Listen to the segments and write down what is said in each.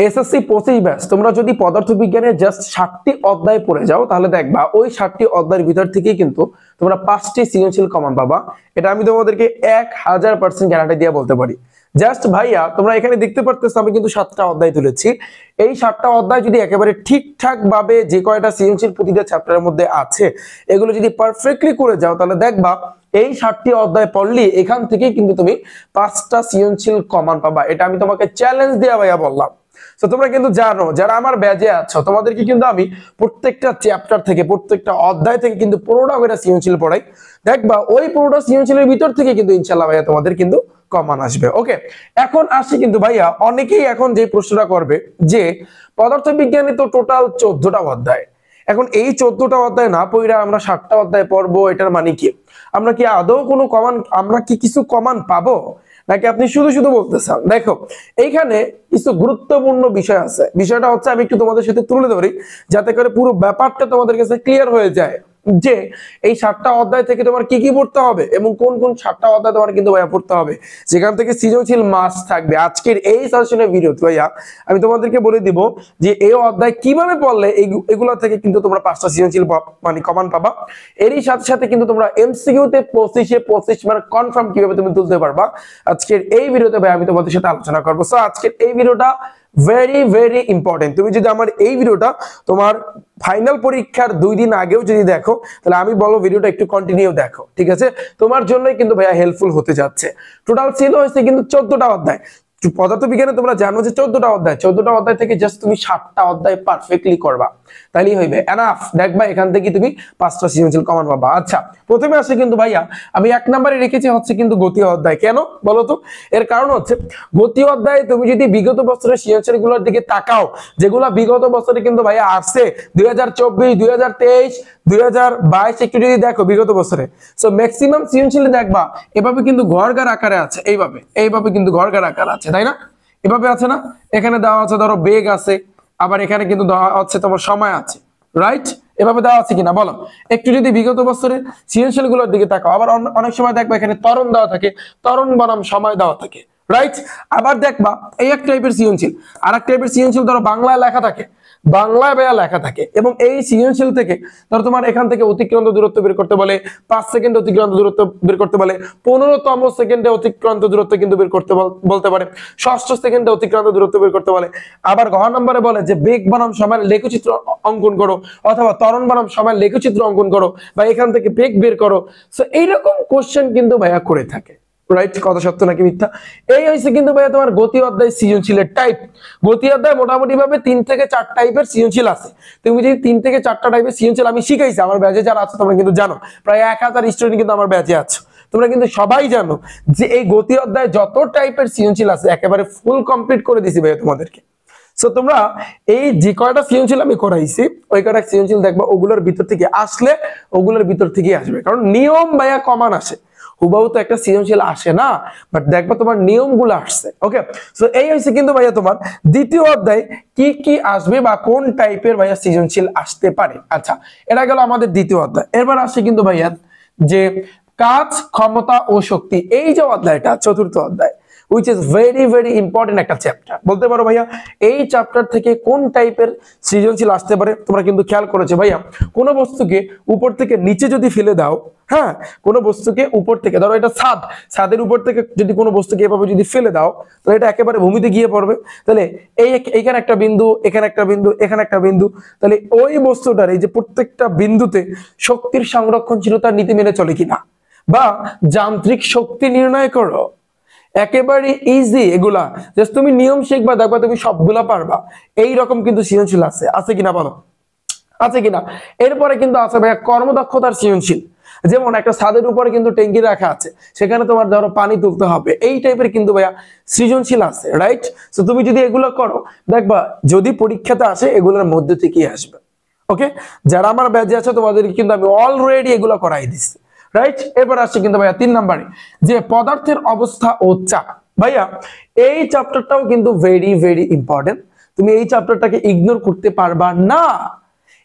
SSC 25 batch তোমরা যদি পদার্থবিজ্ঞানের জাস্ট 60টি অধ্যায় পড়ে যাও তাহলে দেখবা ওই 60টি অধ্যায়ের ভিতর থেকেই কিন্তু তোমরা 5টি সৃজনশীল কমন পাবা। এটা আমি তোমাদেরকে 1000% গ্যারান্টি দিয়ে বলতে পারি। জাস্ট ভাইয়া তোমরা এখানে দেখতে পারতেছো আমি কিন্তু 7টা অধ্যায় তুলেছি। এই 7টা অধ্যায় যদি একেবারে ঠিকঠাক ভাবে যে কয়টা সৃজনশীল প্রতিটা চ্যাপ্টারের মধ্যে আছে এগুলো যদি পারফেক্টলি করে যাও তাহলে দেখবা এই 7টি অধ্যায় পড়লে এখান থেকে কিন্তু তুমি 5টা সৃজনশীল কমন পাবা। এটা আমি তোমাকে চ্যালেঞ্জ দিয়ে ভাইয়া বললাম। তো তোমরা কিন্তু জানো যারা আমার ব্যাচে আছো তোমাদেরকে কিন্তু আমি প্রত্যেকটা চ্যাপ্টার থেকে প্রত্যেকটা অধ্যায় থেকে কিন্তু 15টা করে সৃজনশীল পড়াই। দেখবা ওই 15টা সৃজনশীলের ভিতর থেকে কিন্তু ইনশাআল্লাহ ভাইয়া তোমাদের কিন্তু কমন আসবে। ওকে, এখন আসি কিন্তু ভাইয়া অনেকেই এখন যে প্রশ্নটা করবে যে পদার্থবিজ্ঞানে তো টোটাল 14টা অধ্যায়, এখন এই 14টা অধ্যায় না পড়া আমরা 7টা অধ্যায় পড়বো, এটার মানে কি? আমরা কি আদৌ কোনো কমন, আমরা কি কিছু কমন পাবো নাকি আপনি শুধু শুধু বলতেছেন? দেখো এইখানে কিছু গুরুত্বপূর্ণ বিষয় আছে। বিষয়টা হচ্ছে আমি একটু তোমাদের সাথে তুলে ধরি যাতে করে পুরো ব্যাপারটা তোমাদের কাছে ক্লিয়ার হয়ে যায় যে এই 7টা অধ্যায় থেকে তোমার কি কি পড়তে হবে এবং কোন কোন 7টা অধ্যায় তোমার কিন্তু ভাইয়া পড়তে হবে, যেখান থেকে সৃজনশীল মাস্ট থাকবে। আজকের এই সেশনের ভিডিওতে ভাইয়া আমি তোমাদেরকে বলে দিব যে এই অধ্যায় কিভাবে পড়লে এগুলা থেকে কিন্তু তোমরা 5টা সৃজনশীল মানে কমন পাবা। এরই সাথে সাথে কিন্তু তোমরা এমসিকিউ তে 25 মানে কনফার্ম কিভাবে তুমি তুলতে পারবা আজকের এই ভিডিওতে ভাই আমি তোমাদের সাথে আলোচনা করব। সো আজকের এই ভিডিওটা ভেরি ভেরি ইম্পর্টেন্ট। তুমি যদি আমার এই ভিডিওটা তোমার ফাইনাল পরীক্ষার 2 দিন আগেও যদি দেখো তাহলে আমি বলবো ভিডিওটা একটু কন্টিনিউ দেখো, ঠিক আছে? তোমার জন্যই কিন্তু ভাইয়া হেল্পফুল হতে যাচ্ছে। টোটাল ছিল হয়েছে কিন্তু 14টা অধ্যায়। পদার্থবিজ্ঞানে তোমরা জানো যে 14টা অধ্যায়, 14টা অধ্যায় থেকে জাস্ট তুমি 7টা অধ্যায় পারফেক্টলি করবা, তাইলেই হইবে এনাফ। দেখবা এখান থেকে তুমি 5টা সৃজনশীল কমন পাবা। আচ্ছা, প্রথমে আসে কিন্তু ভাইয়া আমি 1 নম্বরে রেখেছি হচ্ছে কিন্তু গতি অধ্যায়। কেন বলো তো? এর কারণ হচ্ছে গতি অধ্যায় তুমি যদি বিগত বছরের সৃজনশীল গুলোর দিকে তাকাও যেগুলা বিগত বছরে কিন্তু ভাইয়া আসছে 2024, 2023, 2022 একটু যদি দেখো বিগত বছরে, সো ম্যাক্সিমাম সৃজনশীল দেখবা এভাবে কিন্তু ঘরগার আকারে আছে, এইভাবে কিন্তু ঘরগার আকার আছে, তাই না? এভাবে আছে না? এখানে দেওয়া আছে ধরো বেগ আছে, আবার এখানে কিন্তু দেওয়া আছে তোমার সময় আছে, রাইট? এভাবে দেওয়া আছে কিনা বলো? একটু যদি বিগত বছরের সৃজনশীল গুলোর দিকে তাকাও, আবার অনেক সময় দেখবা এখানে ত্বরণ দেওয়া থাকে, ত্বরণ বনাম সময় দেওয়া থাকে, রাইট? আবার দেখবা এই এক টাইপের সৃজনশীল, আর এক টাইপের সৃজনশীল ধরো বাংলায় লেখা থাকে, বাংলায় ভাইয়া লেখা থাকে, এবং এই সৃজনশীল থেকে ধরো তোমার এখান থেকে অতিক্রান্ত দূরত্ব বের করতে বলে, 5 সেকেন্ড অতিক্রান্ত দূরত্ব বের করতে বলে, 15তম সেকেন্ডে অতিক্রান্ত দূরত্ব কিন্তু বের করতে বলতে পারে, 6ষ্ঠ সেকেন্ডে অতিক্রান্ত দূরত্ব বের করতে বলে। আবার ঘ নম্বরে বলে যে বেগ বনাম সময়ের লেখচিত্র অঙ্কন করো, অথবা ত্বরণ বনাম সময়ের লেখচিত্র অঙ্কন করো, বা এখান থেকে বেগ বের করো। সো এইরকম কোশ্চেন কিন্তু ভাইয়া করে থাকে, রাইট? কথা সত্য নাকি মিথ্যা? এই হইছে কিন্তু ভাইয়া তোমার গতি অধ্যায় সৃজনশীলের টাইপ। গতি অধ্যায় মোটামুটি ভাবে 3 থেকে 4 টাইপের সৃজনশীল আছে। তুমি যদি 3 থেকে 4টা টাইপের সৃজনশীল আমি শিখাইছি, আমার ব্যাচে যারা আছে তোমরা কিন্তু জানো, প্রায় 1000 স্টুডেন্ট কিন্তু আমার ব্যাচে আছে। তোমরা কিন্তু সবাই জানো যে এই গতি অধ্যায় যত টাইপের সৃজনশীল আছে একেবারে ফুল কমপ্লিট করে দিছি ভাইয়া তোমাদেরকে। সো তোমরা এই যে কয়টা সৃজনশীল আমি করাইছি ওই কয়টা সৃজনশীল দেখবা ওগুলোর ভিতর থেকে আসলে ওগুলোর ভিতর থেকেই আসবে, কারণ নিয়ম ভাইয়া কমান আসে, হুবাহু তো একটা সৃজনশীল আসে না, বাট দেখবা তোমার নিয়মগুলো আসছে। ওকে, সো এই হইছে কিন্তু ভাইয়া তোমার দ্বিতীয় অধ্যায় কি কি আসবে বা কোন টাইপের ভাইয়া সৃজনশীল আসতে পারে। আচ্ছা, এটা গেল আমাদের দ্বিতীয় অধ্যায়। এরপর আসে কিন্তু ভাইয়া যে কাজ, ক্ষমতা ও শক্তি, এই যে অধ্যায়টা চতুর্থ অধ্যায়, which is very very important একটা চ্যাপ্টার। বলতে পারো ভাইয়া এই চ্যাপ্টার থেকে কোন টাইপের সৃজনশীল আসতে পারে? তোমরা কিন্তু খেয়াল করেছো ভাইয়া কোনো বস্তুকে উপর থেকে নিচে যদি ফেলে দাও, হ্যাঁ, কোনো বস্তুকে উপর থেকে ধরো এটা ছাদের উপর থেকে যদি কোনো বস্তুকে এভাবে যদি ফেলে দাও তাহলে এটা একেবারে ভূমিতে গিয়ে পড়বে। তাহলে এইখানে একটা বিন্দু, এখানে একটা বিন্দু, এখানে একটা বিন্দু, তাহলে ওই বস্তুটার এই যে প্রত্যেকটা বিন্দুতে শক্তির সংরক্ষণশীলতার নীতি মেনে চলে কিনা, বা যান্ত্রিক শক্তি নির্ণয় করো, একেবারে ইজি এগুলা। জাস্ট তুমি নিয়ম শিখবা, দেখবা তুমি সবগুলা পারবা। এই রকম কিন্তু সৃজনশীল আছে কিনা বলো? আছে কিনা? এরপরে কিন্তু আছে ভাইয়া কর্মদক্ষতার সৃজনশীল, যেমন একটা ছাদের উপরে কিন্তু ট্যাঙ্কি রাখা আছে, সেখানে তোমার ধরো পানি তুলতে হবে, এই টাইপের কিন্তু ভাইয়া সৃজনশীল আছে, রাইট? সো তুমি যদি এগুলো করো দেখবা যদি পরীক্ষাতে আসে এগুলোর মধ্যে থেকেই আসবে। ওকে, যারা আমার ব্যাচে আছে তোমাদেরকে কিন্তু আমি অলরেডি এগুলো করাই দিচ্ছি, রাইট? এবার আসছে কিন্তু ভাইয়া 3 নম্বরে যে পদার্থের অবস্থা ও চাপ। ভাইয়া এই চ্যাপ্টারটাও কিন্তু ভেরি ভেরি ইম্পর্টেন্ট। তুমি এই চ্যাপ্টারটাকে ইগনোর করতে পারবা না,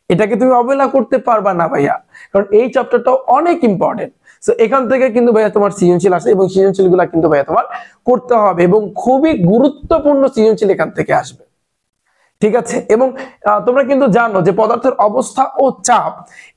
এটাকে তুমি অবহেলা করতে পারবা না ভাইয়া, কারণ এই চ্যাপ্টারটাও অনেক ইম্পর্টেন্ট। সো এখান থেকে কিন্তু ভাইয়া তোমার সৃজনশীল আসে, এবং সৃজনশীল গুলা কিন্তু ভাইয়া তোমার করতে হবে, এবং খুবই গুরুত্বপূর্ণ সৃজনশীল এখান থেকে আসবে। ঠিক আছে। এবং তোমরা কিন্তু জানো যে পদার্থের অবস্থা ও চাপ,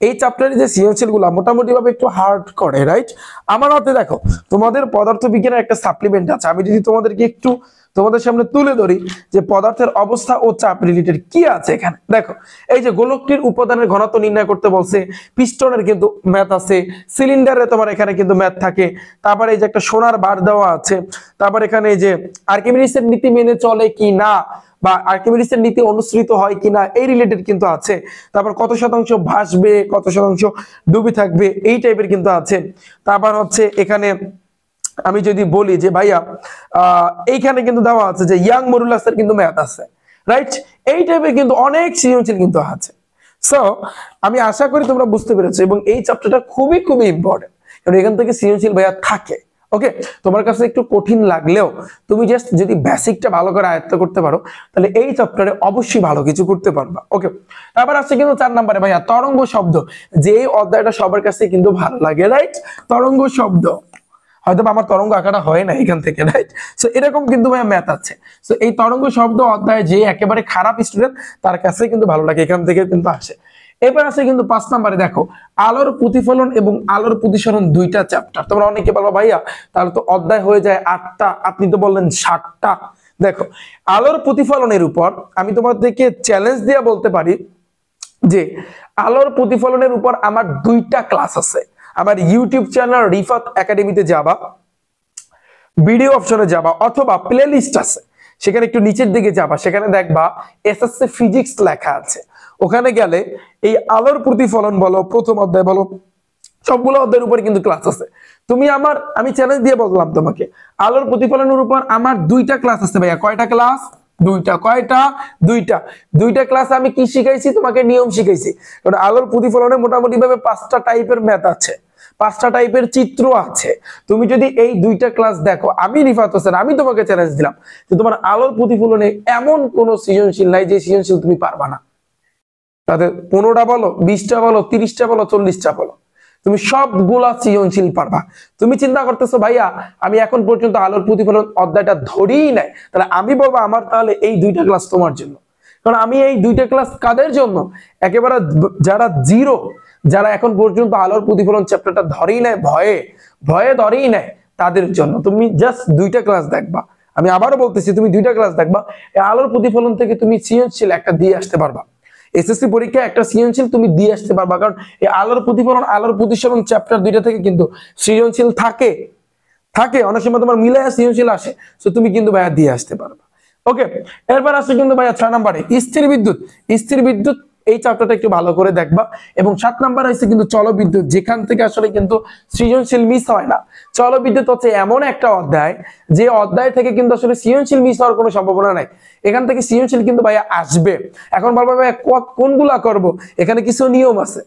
এই চ্যাপ্টারে যে সৃজনশীল গুলা মোটামুটি ভাবে একটু হার্ড করে, রাইট? আমার হাতে দেখো তোমাদের পদার্থ বিজ্ঞানের একটা সাপ্লিমেন্ট আছে, আমি যদি তোমাদেরকে একটু তোমাদের সামনে তুলে ধরি যে পদার্থের অবস্থা ও চাপ রিলেটেড কি আছে এখানে। দেখো এই যে গোলকটির উপাদানের ঘনত্ব নির্ণয় করতে বলছে, পিস্টনের কিন্তু ম্যাথ আছে, সিলিন্ডারে তোমার এখানে কিন্তু ম্যাথ থাকে, তারপরে এই যে একটা সোনার বার দেওয়া আছে, তারপর এখানে এই যে আর্কিমিডিসের নীতি মেনে চলে কি না বা আর্কিমিডিসের নীতি অনুসৃত হয় কিনা এই রিলেটেড কিন্তু আছে, তারপর কত শতাংশ ভাসবে কত শতাংশ ডুবে থাকবে এই টাইপের কিন্তু আছে। তারপর হচ্ছে এখানে আমি যদি বলি যে ভাইয়া এইখানে কিন্তু দেওয়া আছে যে ইয়াং মডুলাসের কিন্তু ম্যাথ আছে, রাইট? এই টাইপের কিন্তু অনেক সৃজনশীল কিন্তু আছে। সো আমি আশা করি তোমরা বুঝতে পেরেছো এবং এই চ্যাপ্টারটা খুবই খুবই ইম্পর্টেন্ট, কারণ এখান থেকে সৃজনশীল ভাইয়া থাকে। ওকে, তোমার কাছে একটু কঠিন লাগলেও তুমি জাস্ট যদি বেসিকটা ভালো করে আয়ত্ত করতে পারো তাহলে এই চ্যাপ্টারে অবশ্যই ভালো কিছু করতে পারবা। ওকে, তারপর আসছে কিন্তু 4 নম্বরে ভাইয়া তরঙ্গ শব্দ, যে অধ্যায়টা সবার কাছে কিন্তু ভালো লাগে, রাইট? তরঙ্গ শব্দ, হয়তো আমার তরঙ্গ আঁকাটা হয় না এখান থেকে, রাইট? সো এরকম কিন্তু ভাইয়া ম্যাথ আছে। সো এই তরঙ্গ শব্দ অধ্যায় যে একেবারে খারাপ স্টুডেন্ট তার কাছে কিন্তু ভালো লাগে, এখান থেকে কিন্তু আসে। এবার আছে কিন্তু 5 নম্বরে দেখো আলোর প্রতিফলন এবং আলোর প্রতিসরণ, দুইটা চ্যাপ্টার। তোমরা অনেকে বলো ভাইয়া তাহলে তো অধ্যায় হয়ে যায় 8টা, আপনি তো বললেন 7টা। দেখো আলোর প্রতিফলনের উপর আমি তোমাদেরকে চ্যালেঞ্জ দিয়ে বলতে পারি যে আলোর প্রতিফলনের উপর আমার 2টা ক্লাস আছে। আমার ইউটিউব চ্যানেল রিফাত একাডেমিতে যাবা, ভিডিও অপশনে যাবা, অথবা প্লে লিস্ট আছে সেখানে একটু নিচের দিকে যাবা, সেখানে দেখবা এসএসসি ফিজিক্স লেখা আছে। ওখানে গেলে এই আলোর প্রতিফলন বলো, প্রথম অধ্যায় বলো, সবগুলো অধ্যায়ের উপরে কিন্তু ক্লাস আছে। আমি চ্যালেঞ্জ দিয়ে বললাম তোমাকে আলোর প্রতিফলনের উপর আমার 2টা ক্লাস আছে ভাইয়া। কয়টা ক্লাস? 2টা। কয়টা? 2টা ক্লাস। আমি কি শিখাইছি তোমাকে? নিয়ম শিখাইছি। কারণ আলোর প্রতিফলনে মোটামুটি ভাবে 5টা টাইপের ম্যাথ আছে, 5টা টাইপের চিত্র আছে। তুমি যদি এই 2টা ক্লাস দেখো, আমি রিফাত হোসেন আমি তোমাকে চ্যালেঞ্জ দিলাম যে তোমার আলোর প্রতিফলনে এমন কোন সৃজনশীল নাই যে সৃজনশীল তুমি পারবা না। তাদের 15টা বলো, 20টা বলো, 30টা বলো, 40টা বলো, তুমি সবগুলা সৃজনশীল পারবা। তুমি চিন্তা করতেছো ভাইয়া আমি এখন পর্যন্ত আলোর প্রতিফলন অধ্যায়টা ধরেই নাই, তাহলে আমি বলবো আমার তাহলে এই 2টা ক্লাস তোমার জন্য। কারণ আমি এই 2টা ক্লাস কাদের জন্য? একেবারে যারা জিরো, যারা এখন পর্যন্ত আলোর প্রতিফলন চ্যাপ্টারটা ধরেই নাই, ভয়ে ভয়ে ধরেই নাই, তাদের জন্য। তুমি জাস্ট 2টা ক্লাস দেখবা। আমি আবারও বলতেছি তুমি 2টা ক্লাস দেখবা, এই আলোর প্রতিফলন থেকে তুমি সৃজনশীল একটা দিয়ে আসতে পারবা। এসএসসি পরীক্ষায় একটা সৃজনশীল তুমি দিয়ে আসতে পারবা, কারণ এই আলোর প্রতিফলন আলোর প্রতিসরণ চ্যাপ্টার 2টা থেকে কিন্তু সৃজনশীল থাকে থাকে অনেক সময় তোমার মিলে সৃজনশীল আসে। সো তুমি কিন্তু ভাইয়া দিয়ে আসতে পারবা। ওকে, এরপর আসছে কিন্তু ভাইয়া 6 নম্বরে স্থির বিদ্যুৎ। স্থির বিদ্যুৎ এই চ্যাপ্টারটা একটু ভালো করে দেখবা। এবং 7 নাম্বার হচ্ছে কিন্তু চলবিদ্যুৎ, যেখান থেকে আসলে কিন্তু সৃজনশীল মিস হয় না। চলবিদ্যুৎ হচ্ছে এমন একটা অধ্যায় যে অধ্যায় থেকে কিন্তু আসলে সৃজনশীল মিস হওয়ার কোনো সম্ভাবনা নাই। এখান থেকে সৃজনশীল কিন্তু ভাইয়া আসবে। এখন বলবা ভাইয়া কোনগুলা করব? এখানে কিছু নিয়ম আছে,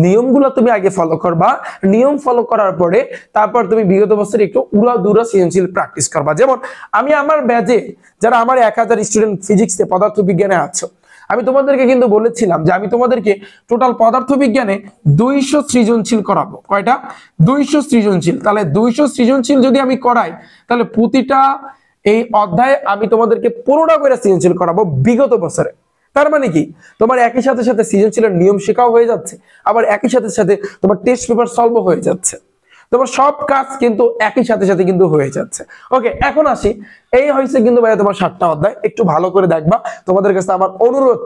নিয়মগুলো তুমি আগে ফলো করবা। নিয়ম ফলো করার পরে তারপর তুমি বিগত বছর একটু উড়াদুরা সৃজনশীল প্র্যাকটিস করবা। যেমন আমি আমার ব্যাচে যারা আমার 1000 স্টুডেন্ট ফিজিক্সে পদার্থ বিজ্ঞানে আছো, আমি তোমাদেরকে কিন্তু বলেছিলাম যে আমি তোমাদেরকে টোটাল পদার্থ বিজ্ঞানে 200 সৃজনশীল করাবো। কয়টা? 200 সৃজনশীল। তাহলে 200 সৃজনশীল যদি আমি করাই তাহলে প্রতিটা এই অধ্যায়ে আমি তোমাদেরকে 15টা করে সৃজনশীল করাবো বিগত বছরে। তার মানে কি তোমার একই সাথে সাথে সৃজনশীলের নিয়ম শেখাও হয়ে যাচ্ছে, আবার একই সাথে সাথে তোমার টেস্ট পেপার সলভও হয়ে যাচ্ছে, তোমার সব কাজ কিন্তু একই সাথে সাথে কিন্তু হয়ে যাচ্ছে। ওকে, এখন আসি, এই হয়েছে কিন্তু ভাইয়া তোমার 7টা অধ্যায়। একটু ভালো করে দেখবা। তোমাদের কাছে আমার অনুরোধ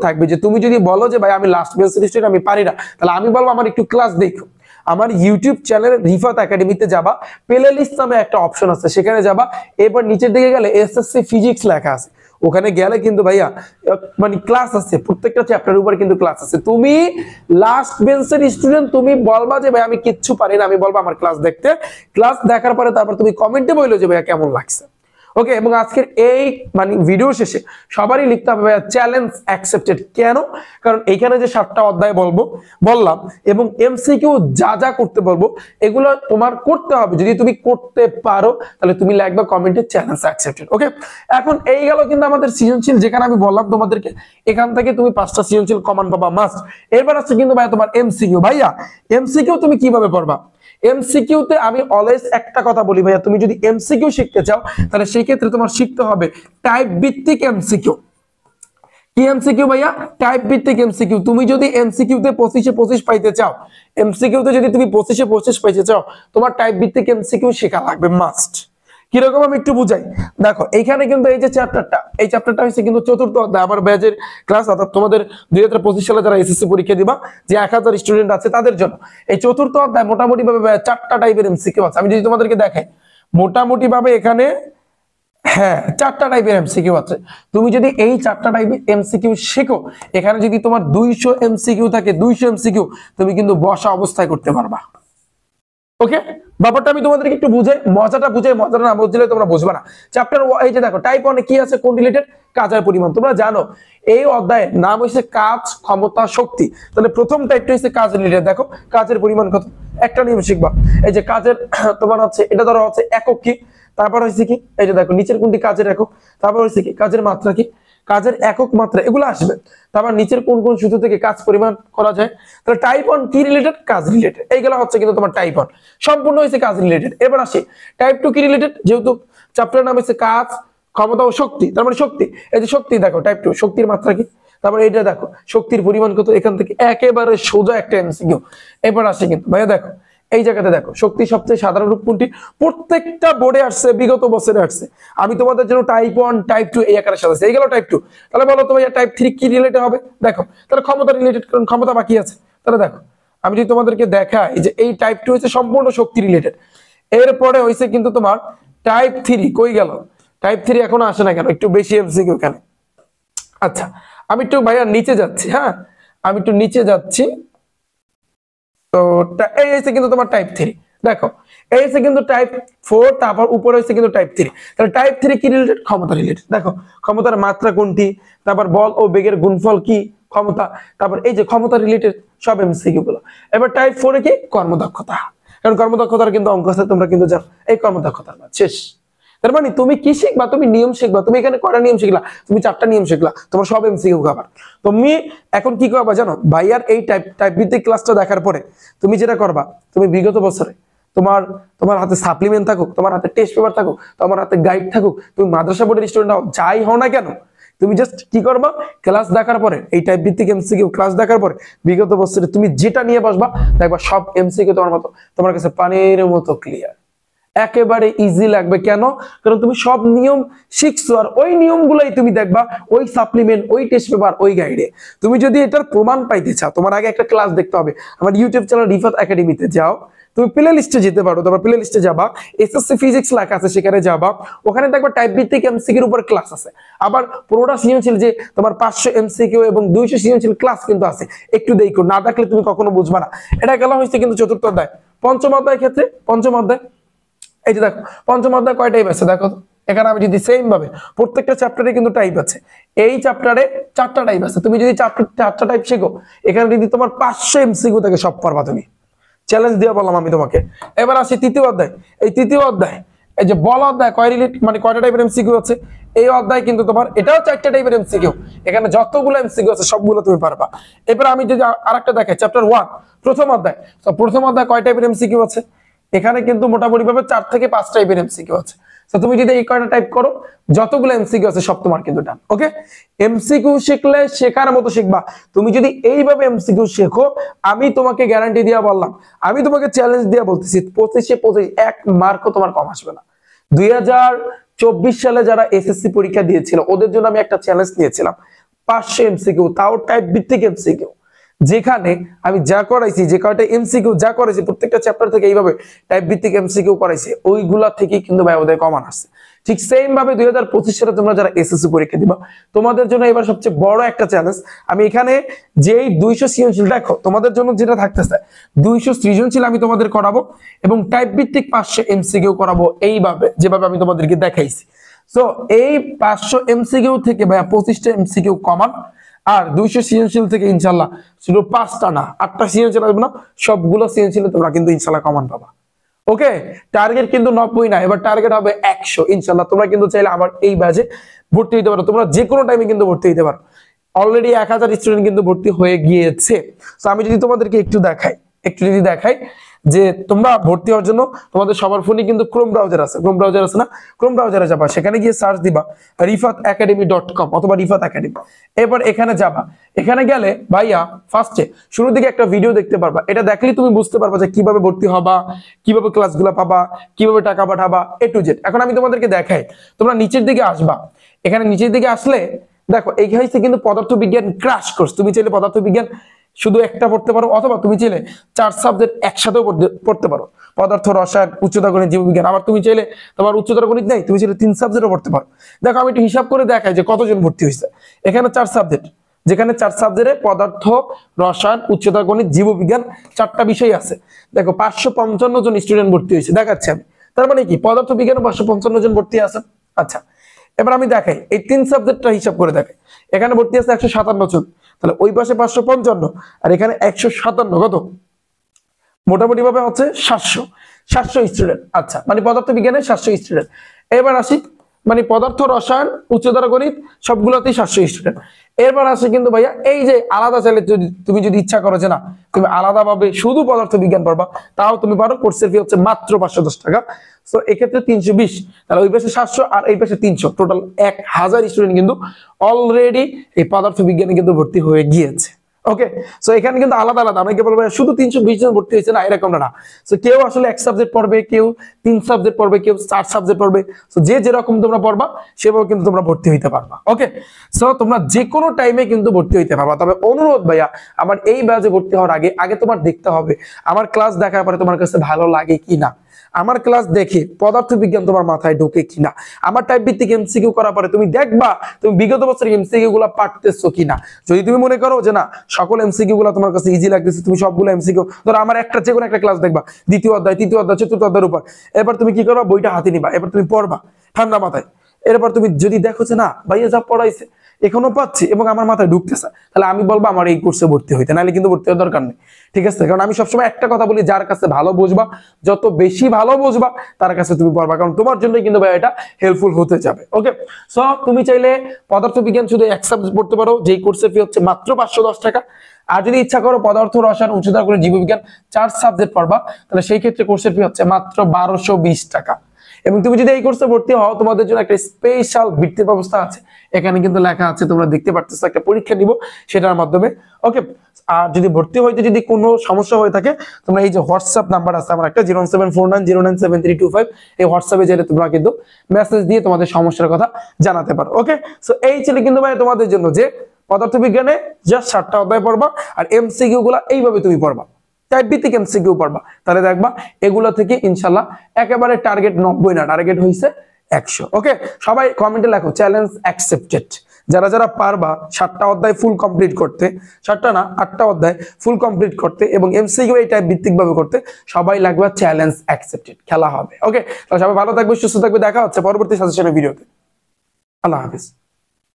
থাকবে যে তুমি যদি বলো যে ভাই আমি লাস্ট বেঞ্চের স্টুডেন্ট আমি পারি না, তাহলে আমি বলবো আমার একটু ক্লাস দেখো। আমার ইউটিউব চ্যানেল রিফাত একাডেমিতে যাবা, প্লে লিস্ট নামে একটা অপশন আছে সেখানে যাবা, এরপর নিচের দিকে গেলে এসএসসি ফিজিক্স লেখা আছে, ওখানে গেলে কিন্তু ভাইয়া মানে ক্লাস আছে, প্রত্যেকটা চ্যাপ্টারের উপর কিন্তু ক্লাস আছে। তুমি লাস্ট বেঞ্চের স্টুডেন্ট, তুমি বলবা যে ভাই আমি কিচ্ছু পারি না, আমি বলবো আমার ক্লাস দেখতে। ক্লাস দেখার পরে তারপর তুমি কমেন্টে বললো যে ভাইয়া কেমন লাগছে। ওকে, এবং আজকের এই মানে ভিডিও শেষে সবারই লিখতে হবে ভাইয়া চ্যালেঞ্জ অ্যাকসেপ্টেড। কেন? কারণ এইখানে যে 7টা অধ্যায় বললাম এবং এমসিকিউ যা যা করতে বলবো এগুলো তোমার করতে হবে। যদি তুমি করতে পারো তাহলে তুমি লিখবা কমেন্টে চ্যালেঞ্জ অ্যাকসেপ্টেড। ওকে, এখন এই গেল কিন্তু আমাদের সৃজনশীল, যেখানে আমি বললাম তোমাদেরকে এখান থেকে তুমি 5টা সৃজনশীল কমন পাবা মাস্ট। এরপর আছে কিন্তু ভাইয়া তোমার এমসিকিউ। ভাইয়া এমসিকিউ তুমি কিভাবে পড়বা? এমসিকিউতে আমি অলওয়েজ একটা কথা বলি ভাইয়া, তুমি যদি এমসিকিউ শিখতে চাও তাহলে সেই ক্ষেত্রে তোমার শিখতে হবে টাইপ ভিত্তিক এমসিকিউ। কি এমসিকিউ ভাইয়া? টাইপ ভিত্তিক এমসিকিউ। তুমি যদি এমসিকিউ তে 25-25 পাইতে চাও, এমসিকিউ তে যদি তুমি 25-25 পাইতে চাও, তোমার টাইপ ভিত্তিক এমসিকিউ শেখা লাগবে মাস্ট। কিরকম আমি একটু বুঝাই, দেখো এইখানে কিন্তু এই যে চ্যাপ্টারটা, এই চ্যাপ্টারটা হচ্ছে কিন্তু চতুর্থ অধ্যায় আমার ব্যাচের ক্লাস, অর্থাৎ তোমাদের 2025 সালে যারা এসএসসি পরীক্ষা দিবা, যে 1000 স্টুডেন্ট আছে তাদের জন্য এই চতুর্থ অধ্যায় মোটামুটি ভাবে 4টা টাইপের এমসিকিউ আছে। আমি যদি তোমাদেরকে দেখাই মোটামুটি ভাবে এখানে, হ্যাঁ 4টা টাইপের এমসিকিউ আছে। তুমি যদি এই 4টা টাইপের এমসিকিউ শেখো, এখানে যদি তোমার 200 এমসিকিউ থাকে, 200 এমসিকিউ তুমি কিন্তু বসা অবস্থায় করতে পারবা। ওকে, ব্যাপারটা আমি তোমাদেরকে একটু বুঝাই, মজাটা না বুঝলে তোমরা বুঝবে না। চ্যাপ্টার এই যে দেখো টাইপ 1 এ কি আছে, কোন রিলেটেড? কাজের পরিমাণ। তোমরা জানো এই অধ্যায়ের নাম হইছে কাজ, ক্ষমতা, শক্তি। তাহলে প্রথম টাইপটা হইছে কাজ রিলেটেড। দেখো কাজের পরিমাণ কত, একটা নিয়ম শিখবা। এই যে কাজের তোমার হচ্ছে এটা ধরো হচ্ছে একক কি, তারপর হইছে কি এই যে দেখো নিচের কোনটি কাজের একক, তারপর হইছে কি কাজের মাত্রা কি, কাজের একক মাত্রা, এগুলো আসবে। তারপর নিচের কোন কোন সূত্র থেকে কাজ পরিমাণ করা যায়। তাহলে টাইপ 1 কি রিলেটেড? কাজ রিলেটেড। এইগুলা হচ্ছে কিন্তু তোমার টাইপ 1 সম্পূর্ণ হইছে কাজ রিলেটেড। এবার আসি টাইপ 2 কি রিলেটেড, যেহেতু চ্যাপ্টারের নাম হচ্ছে কাজ, ক্ষমতা ও শক্তি, তার মানে শক্তি। এই যে শক্তি দেখো টাইপ 2 শক্তির মাত্রা কি, তারপর এটা দেখো শক্তির পরিমাণ কত, এখান থেকে একেবারে সোজা একটা এমসিকিউ। এবার আসি কিন্তু ভাইয়া দেখো এই জায়গাতে দেখো শক্তির সবচেয়ে সাধারণ রূপ কোনটি, প্রত্যেকটা বোর্ডে আসছে, বিগত বছরে আসছে। আমি তোমাদের জন্য টাইপ 1 টাইপ 2 এই আকারে সাজাচ্ছি, এই গেল টাইপ 2। তাহলে বলো তো ভাইয়া টাইপ 3 কি রিলেটেড হবে? দেখো তাহলে ক্ষমতা রিলেটেড, কারণ ক্ষমতা বাকি আছে। তাহলে দেখো আমি যদি তোমাদেরকে দেখাই যে এই টাইপ 2 হচ্ছে সম্পূর্ণ শক্তি রিলেটেড। এরপরে হইছে কিন্তু তোমার টাইপ 3, কই গেল টাইপ 3? এখনো আসে না কেন? একটু বেশি এমসিকিউ কেন? আচ্ছা আমি একটু ভাইয়া নিচে যাচ্ছি, হ্যাঁ আমি একটু নিচে যাচ্ছি। তো এই হচ্ছে কিন্তু তোমার টাইপ 3। দেখো এই হচ্ছে কিন্তু টাইপ 4, তারপর উপরে হচ্ছে কিন্তু টাইপ 3। তাহলে টাইপ 3 কি রিলেটেড? ক্ষমতা রিলেটেড। দেখো ক্ষমতার মাত্রা কোনটি, তারপর বল ও বেগের গুণফল কি, ক্ষমতা, তারপর এই যে ক্ষমতা রিলেটেড সব এমসিকিউ গুলো। এবার টাইপ 4 এ কি? কর্মদক্ষতা, কারণ কর্মদক্ষতার কিন্তু অঙ্ক আছে, তোমরা কিন্তু জানো এই কর্মদক্ষতার শেষ। তার মানে তুমি কি শিখবা? তুমি নিয়ম শিখবা। তুমি এখানে কয়টা নিয়ম শিখলা? তুমি 4টা নিয়ম শিখলা, তোমার সব এমসিকিউ কভার। তুমি এখন কি করবা জানো? ভাইয়ার এই টাইপ ভিত্তিক ক্লাসটা দেখার পরে তুমি যেটা করবা, তুমি বিগত বছরে তোমার তোমার হাতে সাপ্লিমেন্ট থাকুক, তোমার হাতে টেস্ট পেপার থাকুক, তোমার হাতে গাইড থাকুক, তুমি মাদ্রাসা বোর্ডের স্টুডেন্ট হও, যাই হও না কেন, তুমি জাস্ট কি করবা? ক্লাস দেখার পরে এই টাইপ ভিত্তিক এমসিকিউ ক্লাস দেখার পরে বিগত বছরে তুমি যেটা নিয়ে বসবা, দেখবা সব এমসিকিউ তোমার কাছে পানির মতো ক্লিয়ার, একেবারে ইজি লাগবে। কেন? কারণ তুমি সব নিয়ম শিখছো, আর ওই নিয়মগুলাই তুমি দেখবা ওই সাপ্লিমেন্ট, ওই টেস্ট পেপার, ওই গাইডে। তুমি যদি এটার প্রমাণ পাইতে চাও, তোমার আগে একটা ক্লাস দেখতে হবে। আমার ইউটিউব চ্যানেল রিফাত একাডেমিতে যাও, তুমি প্লে লিস্টে যেতে পারো, তারপর প্লে লিস্টে যাবা, এসএসসি ফিজিক্স লেখা আছে সেখানে যাবা, ওখানে দেখবা টাইপ ভিত্তিক এমসিকিউর উপর ক্লাস আছে। আবার পুরোটা সৃজনশীল যে তোমার 500 এমসিকিউ এবং 200 সৃজনশীল ক্লাস কিন্তু আছে, একটু দেখো, না দেখলে তুমি কখনো বুঝবা না। এটা গেলা হয়েছে কিন্তু চতুর্থ অধ্যায়। পঞ্চম অধ্যায় ক্ষেত্রে, পঞ্চম অধ্যায় এই যে দেখো পঞ্চম অধ্যায় কয় টাইপ আছে দেখো। এখানে আমি যদি সেম ভাবে প্রত্যেকটা চ্যাপ্টারে কিন্তু টাইপ আছে, এই চ্যাপ্টারে 4টা টাইপ আছে। তুমি যদি 4টা টাইপ শেখো, এখানে যদি তোমার 500 এমসিকিউ থেকে সব পারবা তুমি, চ্যালেঞ্জ দিয়ে বললাম আমি তোমাকে। এবার আসি তৃতীয় অধ্যায়। এই তৃতীয় অধ্যায় এই যে বল অধ্যায় কয় রিলেট, মানে কয়টা টাইপের এমসিকিউ আছে। এই অধ্যায় কিন্তু তোমার এটাও 4টা টাইপের এমসিকিউ, এখানে যতগুলো এমসিকিউ আছে সবগুলো তুমি পারবা। এবার আমি যদি আরেকটা দেখাই, চ্যাপ্টার 1 প্রথম অধ্যায়। তো প্রথম অধ্যায় কয় টাইপের এমসিকিউ আছে? এখানে কিন্তু মোটামুটি ভাবে 4 থেকে 5 টাইপের এমসিকিউ আছে। তো তুমি যদি এই কয়টা টাইপ করো, যতগুলো এমসিকিউ আছে সব তোমার কিন্তু ডান। ওকে, এমসিকিউ শিখলে শেখার মতো শিখবা। তুমি যদি এইভাবে এমসিকিউ শেখো, আমি তোমাকে গ্যারান্টি দিয়ে বললাম, আমি তোমাকে চ্যালেঞ্জ দিয়ে বলতেছি 25-25 এক মার্কও তোমার কম আসবে না। 2024 সালে যারা এসএসসি পরীক্ষা দিয়েছিল ওদের জন্য আমি একটা চ্যালেঞ্জ নিয়েছিলাম, 500 এমসিকিউ, তাও টাইপ ভিত্তিক এমসিকিউ, যেখানে আমি যা করাইছি, যে কয়টা এমসিকিউ যা করাইছি প্রত্যেকটা চ্যাপ্টার থেকে এইভাবে টাইপ ভিত্তিক এমসিকিউ করাইছি, ওইগুলা থেকেই কিন্তু ভাই ওদের কমান আসছে। ঠিক সেম ভাবে 2025 সালে তোমরা যারা এসএসসি পরীক্ষা দিবা, তোমাদের জন্য এবার সবচেয়ে বড় একটা চ্যালেঞ্জ, আমি এখানে যেই 200 সৃজনশীল, দেখো তোমাদের জন্য যেটা থাকতেছে 200 সৃজনশীল আমি তোমাদের করাবো এবং টাইপ ভিত্তিক 500 এমসিকিউ করাবো, এইভাবে যেভাবে আমি তোমাদেরকে দেখাইছি। সো এই 500 এমসিকিউ থেকে ভাইয়া 25টা এমসিকিউ কমান, আর 200 সৃজনশীল থেকে ইনশাল্লাহ শুধু 5টা না 8টা সৃজনশীল আসবে না, সবগুলো সৃজনশীল তোমরা কিন্তু ইনশাল্লাহ কমান পাবা। ওকে, টার্গেট কিন্তু 90 না, এবার টার্গেট হবে 100 ইনশাল্লাহ। তোমরা কিন্তু চাইলে আমার এই ব্যাচে ভর্তি হতে পারো, তোমরা যে কোনো টাইমে কিন্তু ভর্তি হতে পারো। অলরেডি 1000 স্টুডেন্ট কিন্তু ভর্তি হয়ে গিয়েছে। তো আমি যদি তোমাদেরকে একটু দেখাই, যে তোমরা ভর্তি হওয়ার জন্য তোমাদের সবার ফোনে কিন্তু ক্রোম ব্রাউজার আছে, ক্রোম ব্রাউজার আছে না, ক্রোম ব্রাউজারে যাবা, সেখানে গিয়ে সার্চ দিবা rifatacademy.com অথবা রিফাত একাডেমি। এরপর এখানে যাবা, এখানে গেলে ভাইয়া ফার্স্টে শুরুর দিকে একটা ভিডিও দেখতে পারবা, এটা দেখলেই তুমি বুঝতে পারবা যে কিভাবে ভর্তি হবা, কিভাবে ক্লাসগুলো পাবা, কিভাবে টাকা পাঠাবা, A to Z। এখন আমি তোমাদেরকে দেখাই, তোমরা নিচের দিকে আসবা, এখানে নিচের দিকে আসলে দেখো এইখানে কিন্তু পদার্থবিজ্ঞান ক্র্যাশ কোর্স। তুমি চাইলে পদার্থবিজ্ঞান শুধু একটা পড়তে পারো, অথবা তুমি চাইলে 4 সাবজেক্ট একসাথেও পড়তে পারো, পদার্থ, রসায়ন, উচ্চতর গণিত, জীববিজ্ঞান। আবার তুমি চাইলে তোমার উচ্চতর গণিত নেই, তুমি চাইলে 3 সাবজেক্টও পড়তে পারো। দেখো আমি একটু হিসাব করে দেখাই যে কতজন ভর্তি হয়েছে। এখানে 4 সাবজেক্ট, যেখানে 4 সাবজেক্টে পদার্থ, রসায়ন, উচ্চতর গণিত, জীববিজ্ঞান 4টা বিষয় আছে। দেখো 555 জন স্টুডেন্ট ভর্তি হয়েছে, দেখাচ্ছি আমি। তার মানে কি পদার্থ বিজ্ঞানে 555 জন ভর্তি আছে। আচ্ছা, এবার আমি দেখাই এই 3 সাবজেক্টটা হিসাব করে দেখাই। এখানে ভর্তি আছে 157 জন, তাহলে ওই পাশে 555 আর এখানে 157, কত? মোটামুটি ভাবে হচ্ছে 700 স্টুডেন্ট। আচ্ছা, মানে পদার্থ বিজ্ঞানে 700 স্টুডেন্ট। এবার আসি মানে পদার্থ, রসায়ন, উচ্চতর গণিত সবগুলোতেই 700 স্টুডেন্ট। এরপর আসে কিন্তু ভাইয়া এই যে আলাদা চাইলে তুমি যদি ইচ্ছা করো যে না তুমি আলাদাভাবে শুধু পদার্থ বিজ্ঞান পড়বা, তাও তুমি পারো। কোর্সের ফি হচ্ছে মাত্র 510 টাকা। সো এক্ষেত্রে 320, তাহলে ওই পাশে 700 আর এই পাশে 300, টোটাল 1000 স্টুডেন্ট কিন্তু অলরেডি এই পদার্থ বিজ্ঞানে কিন্তু ভর্তি হয়ে গিয়েছে। ওকে, সো এখানে কিন্তু আলাদা আলাদা, অনেকে বলবে শুধু 320 জন ভর্তি হয়েছে, না এরকম না। সো কেউ আসলে 1 সাবজেক্ট পড়বে, কেউ 3 সাবজেক্ট পড়বে, কেউ 4 সাবজেক্ট পড়বে। সো যে যেরকম তোমরা পড়বা সেভাবে কিন্তু তোমরা ভর্তি হইতে পারবা। ওকে, সো তোমরা যে কোনো টাইমে কিন্তু ভর্তি হইতে পারবা। তবে অনুরোধ ভাইয়া, আমার এই ব্যাচে ভর্তি হওয়ার আগে আগে তোমার দেখতে হবে আমার ক্লাস দেখার পরে তোমার কাছে ভালো লাগে কিনা, আমার ক্লাস দেখে পদার্থ বিজ্ঞান তোমার মাথায় ঢোকে কিনা, আমার টাইপ ভিত্তিক এমসিকিউ করার পরে তুমি দেখবা তুমি বিগত বছরের এমসিকিউ গুলো পারতেছো কিনা। যদি তুমি মনে করো যে না সকল এমসিকিউ গুলো তোমার কাছে ইজি লাগতেছে, তুমি সবগুলো এমসিকিউ ধরো আমার একটা যে কোনো একটা ক্লাস দেখবা, দ্বিতীয় অধ্যায়, তৃতীয় অধ্যায়, চতুর্থ অধ্যায়ের উপর, এবার তুমি কি করবা, বইটা হাতে নিবা, এবার তুমি পড়বা ঠান্ডা মাথায়। এরপর তুমি যদি দেখো যে না ভাইয়া যা পড়াইছে এখনো পাচ্ছি এবং আমার মাথায় ঢুকতেছে, তাহলে আমি বলবো আমার এই কোর্সে ভর্তি হইতে, নাহলে কিন্তু ভর্তি হওয়ার দরকার নেই। ঠিক আছে, কারণ আমি সবসময় একটা কথা বলি, যার কাছে ভালো বুঝবা, যত বেশি ভালো বুঝবা তার কাছে তুমি পড়বা, কারণ তোমার জন্যই কিন্তু ভাই এটা হেল্পফুল হতে যাবে। ওকে, সো তুমি চাইলে পদার্থ বিজ্ঞান শুধু 1 সাবজেক্ট পড়তে পারো, যেই কোর্সের ফি হচ্ছে মাত্র 510 টাকা। আর যদি ইচ্ছা করো পদার্থ, রসায়ন, উচ্চতর গণিত, জীববিজ্ঞান 4 সাবজেক্ট পড়বা, তাহলে সেই ক্ষেত্রে কোর্সের ফি হচ্ছে মাত্র 1220 টাকা। এবং তুমি যদি এই কোর্সে ভর্তি হও তোমাদের জন্য একটা স্পেশাল বৃত্তির ব্যবস্থা আছে, এখানে কিন্তু লেখা আছে, তোমরা দেখতে পারতেছো, একটা পরীক্ষা নিব সেটার মাধ্যমে। ওকে, আর যদি ভর্তি হইতে যদি কোনো সমস্যা হয়ে থাকে তোমরা এই যে হোয়াটসঅ্যাপ নাম্বার আছে আমার একটা 07490973225, এই হোয়াটসঅ্যাপে গেলে তোমরা কিন্তু মেসেজ দিয়ে তোমাদের সমস্যার কথা জানাতে পারো। ওকে, সো এই ছিল কিন্তু ভাই তোমাদের জন্য যে পদার্থবিজ্ঞানে জাস্ট 7টা অধ্যায় পড়বা আর এমসিকিউ গুলা এইভাবে তুমি পড়বা, টাইপ ভিত্তিক এমসিকিউ পড়বা, তাহলে দেখবা এগুলো থেকে ইনশাআল্লাহ একেবারে টার্গেট 90 না, টার্গেট হইছে 100। ওকে, সবাই কমেন্টে লেখো চ্যালেঞ্জ অ্যাকসেপ্টেড। যারা যারা পারবা 7টা অধ্যায় ফুল কমপ্লিট করতে, 7টা না 8টা অধ্যায় ফুল কমপ্লিট করতে এবং এমসিকিউ এই টাইপ ভিত্তিক ভাবে করতে, সবাই লাগবে চ্যালেঞ্জ অ্যাকসেপ্টেড, খেলা হবে। ওকে, তাহলে সবাই ভালো থাকবে, সুস্থ থাকবে, দেখা হচ্ছে পরবর্তী সাজেশনের ভিডিওতে। আল্লাহ হাফেজ।